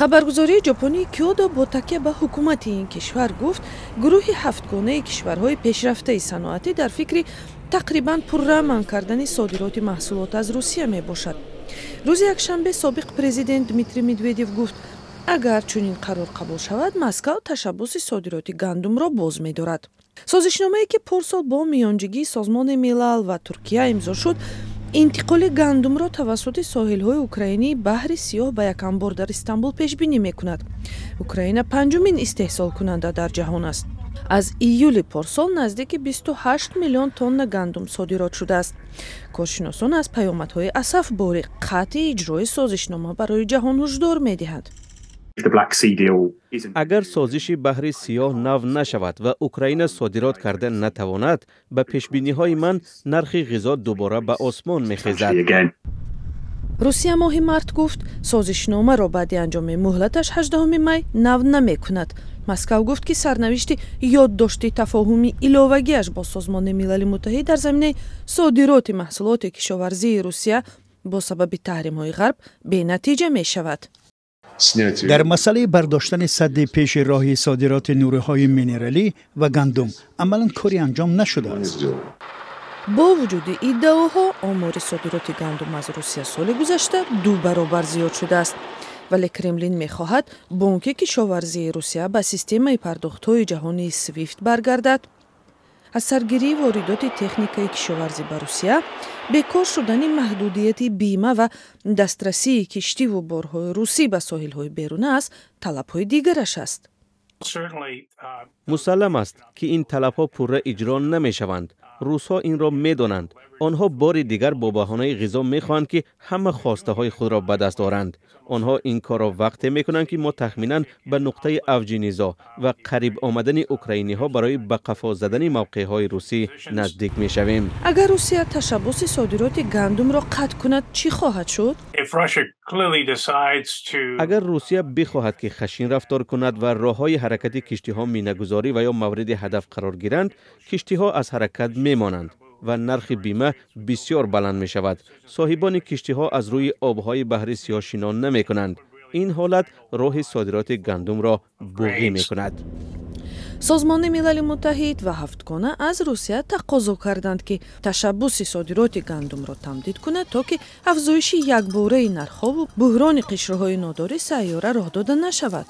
خبرگزاری ژاپنی کیودو با تکیه به حکومت این کشور گفت گروه 7 گانه کشورهای پیشرفته صنعتی در فکر تقریبا پررحم کردن صادرات محصولات از روسیه می باشد. روز یکشنبه سابق پرزیدنت دمیتری مدودیو گفت اگر چنین قرار قبول شود مسکو تشبث صادرات گندم را باز می دارد. سازشنامه‌ای که پارسال با میانجیگی سازمان ملل و ترکیه امضا شد انتقال گندم را توسط ساحل‌های اوکراینی بحر سیاه به یک انبار در استانبول پیش بینی می‌کند. اوکراین پنجمین استحصال کننده در جهان است. از ایول پارسال نزدیک 28 میلیون تن گندم صادرات شده است. کارشناسان از پیامدهای اسفبار قطع اجرای سازشنامه برای جهان هشدار می‌دهند. اگر سازش بحر سیاه نو نشود و اوکراین صادرات کرده نتواند، به پیشبینی‌های من نرخ غذا دوباره به آسمان می‌خیزد. روسیه ماه مارت گفت سازشنامه را بعد انجام مهلتش 18 می نو نمی‌کند. مسکو گفت که سرنوشت یادداشت تفاهمی ایلاوگیش با سازمان ملل متحد در زمینه صادرات محصولات کشاورزی روسیه با سبب تحریم‌های غرب به نتیجه می‌شود. در مسئله برداشتن سد پیش راهی صادرات نورهای مینرالی و گندم عملاً کاری انجام نشده است. با وجود ادعاها آمار صادرات گندم از روسیه سال گذشته 2 برابر زیاد شده است، ولی کرملین می‌خواهد بانک کشاورزی روسیه به سیستم پرداخت‌های جهانی سویفت برگردد. از سرگیری واردات تکنیکی کشاورزی به روسیه، بیکار شدن محدودیت بیمه و دسترسی کشتی و بارهای روسی به ساحل‌های بیرون است طلب‌های دیگرش است. مسلم است که این طلب‌ها پوره اجرا نمی‌شوند. روس‌ها این را می‌دانند. آنها بار دیگر با بهانه غذا می‌خواهند که همه خواسته‌های خود را به دست آورند. آنها این کار را وقتی می‌کنند که ما تخمیناً به نقطه اوج نزاع و قریب آمدن اوکراینی‌ها برای به قفا زدن موقع‌های روسی نزدیک می‌شویم. اگر روسیه تشبث صادرات گندم را قطع کند چی خواهد شد؟ اگر روسیه بخواهد که خشن رفتار کند و راه‌های حرکت کشتی‌ها مینه‌گذاری و یا مورد هدف قرار گیرند، کشتی‌ها از حرکت می‌مانند و نرخ بیمه بسیار بلند می شود. صاحبان کشتی ها از روی آبهای بحر سیاه شنا نمی کنند. این حالت راه صادرات گندم را بوغی می کند. سازمان ملل متحد و 7 گانه از روسیه تقاضا کردند که تشبث صادرات گندم را تمدید کند تا که افزایش یکباره نرخ‌ها و بحران قشرهای نادار سیاره راه داده نشود.